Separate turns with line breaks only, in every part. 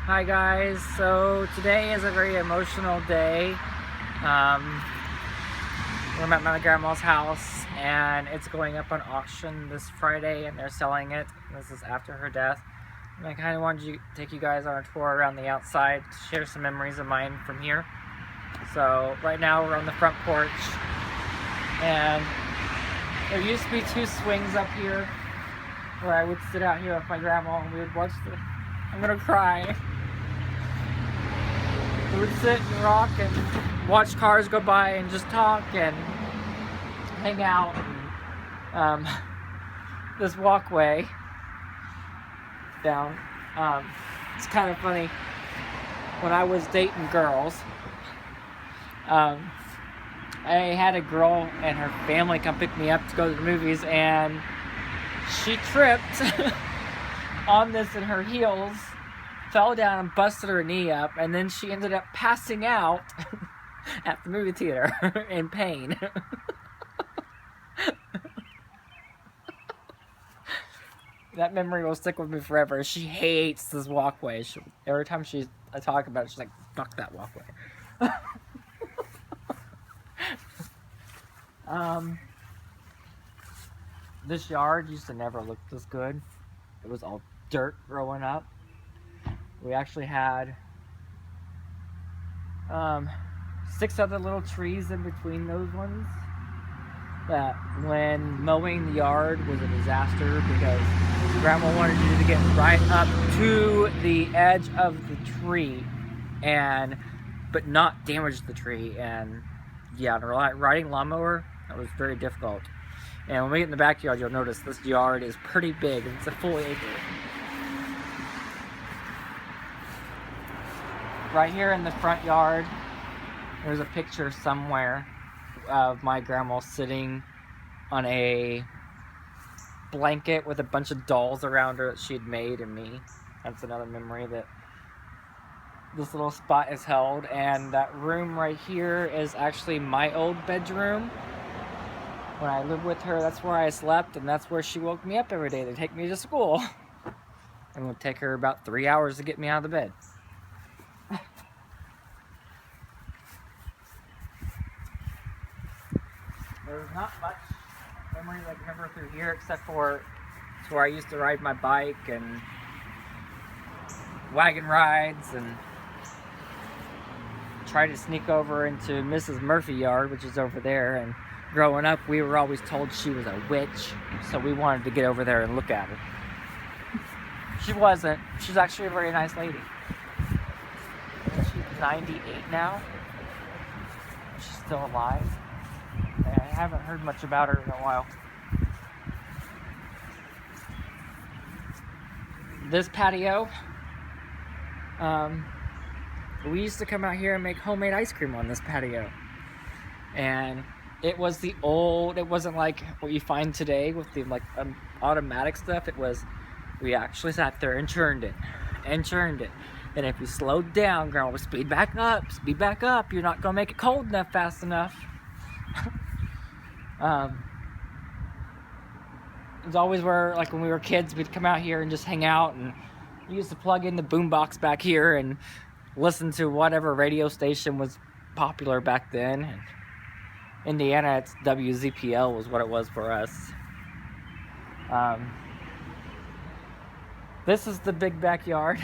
Hi guys, so today is a very emotional day. Um, we're at my grandma's house and it's going up on auction this Friday and they're selling it. This is after her death. And I kind of wanted to take you guys on a tour around the outside to share some memories of mine from here. So right now we're on the front porch and there used to be two swings up here where I would sit out here with my grandma and we would watch I'm gonna cry. We would sit and rock and watch cars go by and just talk and hang out. And, this walkway down, it's kind of funny. When I was dating girls, I had a girl and her family come pick me up to go to the movies, and she tripped on this in her heels, fell down and busted her knee up, and then she ended up passing out at the movie theater in pain. That memory will stick with me forever. She hates this walkway. Every time I talk about it, she's like, fuck that walkway. This yard used to never look this good. It was all dirt growing up. We actually had 6 other little trees in between those ones that when mowing the yard was a disaster because Grandma wanted you to get right up to the edge of the tree but not damage the tree. And yeah, riding lawnmower, that was very difficult. And when we get in the backyard, you'll notice this yard is pretty big. It's a full acre. Right here in the front yard, there's a picture somewhere of my grandma sitting on a blanket with a bunch of dolls around her that she'd made and me. That's another memory that this little spot is held. And that room right here is actually my old bedroom. When I lived with her, that's where I slept, and that's where she woke me up every day to take me to school. And it would take her about 3 hours to get me out of the bed. There's not much memories I can remember through here except for it's where I used to ride my bike and wagon rides and try to sneak over into Mrs. Murphy yard, which is over there. And growing up, we were always told she was a witch, so we wanted to get over there and look at her. She wasn't. She's actually a very nice lady. She's 98 now. She's still alive. I haven't heard much about her in a while. This patio, we used to come out here and make homemade ice cream on this patio. And it was it wasn't like what you find today with the automatic stuff. We actually sat there and churned it. And if you slowed down, Grandma would speed back up. You're not gonna make it cold enough fast enough. It's always where, like when we were kids, we'd come out here and just hang out, and we used to plug in the boombox back here and listen to whatever radio station was popular back then. And Indiana, it's WZPL was what it was for us. This is the big backyard.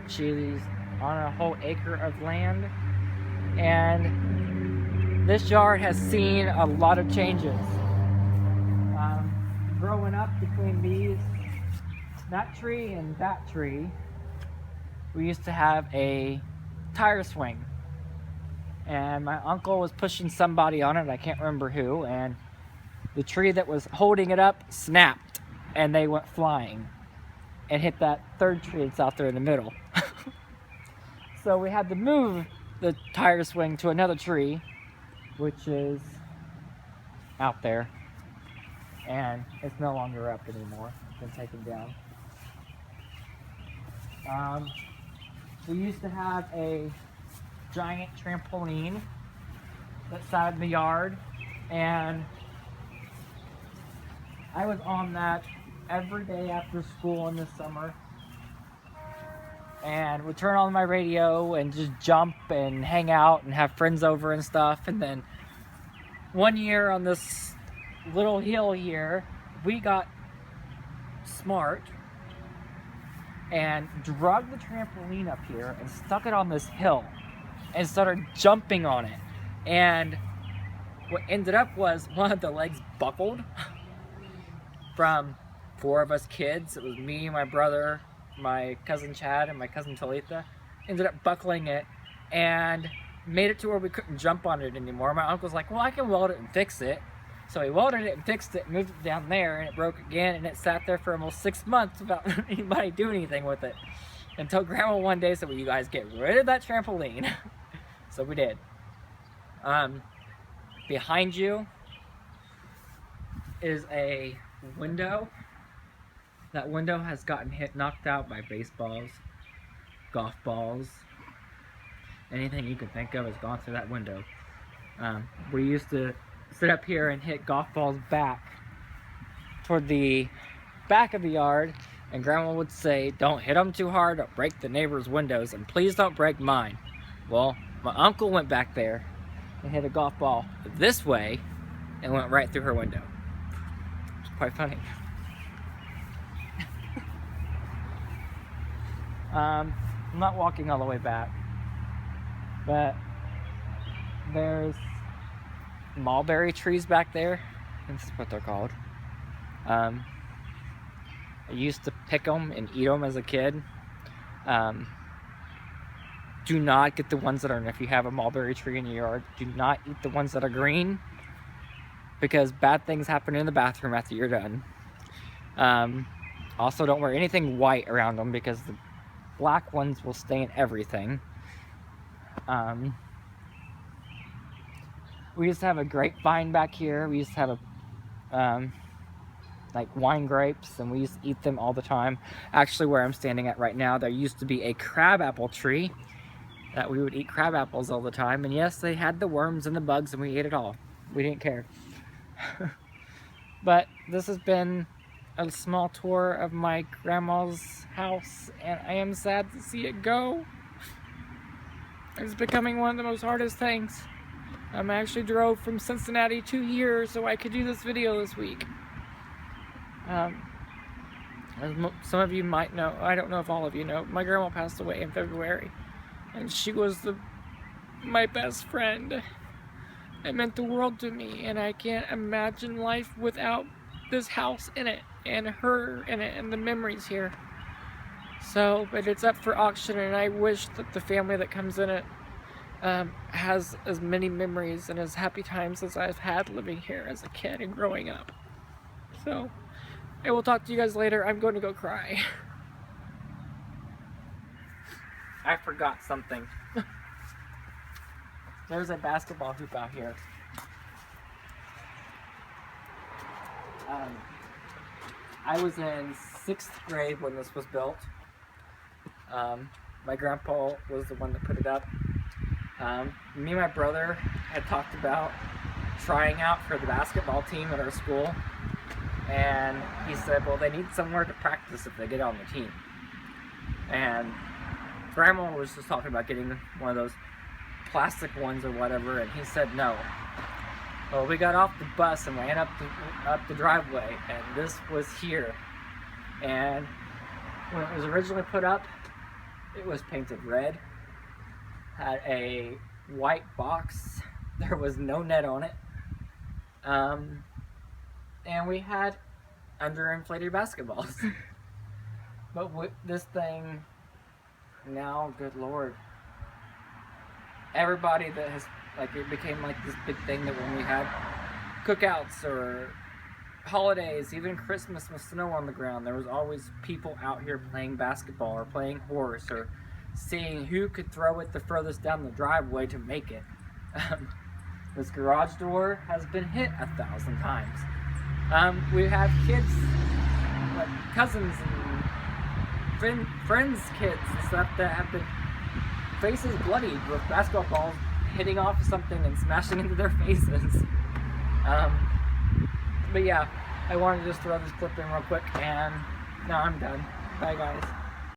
She's on a whole acre of land, and this yard has seen a lot of changes. Growing up between that tree and that tree, we used to have a tire swing, and my uncle was pushing somebody on it, I can't remember who, and the tree that was holding it up snapped and they went flying and hit that third tree that's out there in the middle. So we had to move the tire swing to another tree, which is out there, and it's no longer up anymore. It's been taken down. We used to have a giant trampoline that sat in the yard, and I was on that every day after school in the summer. and would turn on my radio and just jump and hang out and have friends over and stuff. And then one year on this little hill here, we got smart and dragged the trampoline up here and stuck it on this hill and started jumping on it. And what ended up was one of the legs buckled from 4 of us kids. It was me, my brother, my cousin Chad, and my cousin Talitha. Ended up buckling it and made it to where we couldn't jump on it anymore. My uncle's like, well, I can weld it and fix it. So he welded it and fixed it, moved it down there, and it broke again, and it sat there for almost 6 months without anybody doing anything with it. Until Grandma one day said, well, you guys get rid of that trampoline. So we did. Behind you is a window. That window has gotten knocked out by baseballs, golf balls, anything you can think of has gone through that window. We used to sit up here and hit golf balls back toward the back of the yard, and Grandma would say, don't hit them too hard, don't break the neighbor's windows, and please don't break mine. Well, my uncle went back there and hit a golf ball this way and went right through her window. It's quite funny. I'm not walking all the way back, but there's mulberry trees back there. That's what they're called. I used to pick them and eat them as a kid. Do not get the ones that are, if you have a mulberry tree in your yard, do not eat the ones that are green, because bad things happen in the bathroom after you're done. Also, don't wear anything white around them, because the black ones will stain everything. We used to have a grapevine back here. We used to have a like wine grapes, and we used to eat them all the time. Actually, where I'm standing at right now, there used to be a crabapple tree that we would eat crab apples all the time. And yes, they had the worms and the bugs, and we ate it all. We didn't care. But this has been a small tour of my grandma's house, and I am sad to see it go. It's becoming one of the most hardest things. I actually drove from Cincinnati 2 years so I could do this video this week. As some of you might know, I don't know if all of you know, my grandma passed away in February, and she was my best friend. It meant the world to me, and I can't imagine life without this house in it, and her in it, and the memories here. So, but it's up for auction, and I wish that the family that comes in it has as many memories and as happy times as I've had living here as a kid and growing up. So, I will talk to you guys later. I'm going to go cry. I forgot something. There's a basketball hoop out here. I was in 6th grade when this was built. My grandpa was the one that put it up. Me and my brother had talked about trying out for the basketball team at our school, and he said, well, they need somewhere to practice if they get on the team. And Grandma was just talking about getting one of those plastic ones or whatever, and he said no. Well, we got off the bus and ran up the driveway, and this was here. And when it was originally put up, it was painted red, had a white box, there was no net on it, and we had underinflated basketballs. But with this thing now, good lord, everybody that has, like, it became like this big thing that when we had cookouts or holidays, even Christmas with snow on the ground, there was always people out here playing basketball or playing horse or seeing who could throw it the furthest down the driveway to make it. This garage door has been hit 1,000 times. We have kids, like cousins and friends' kids and stuff that have been faces bloodied with basketball balls hitting off something and smashing into their faces. But yeah, I wanted to just throw this clip in real quick, and now I'm done. Bye guys.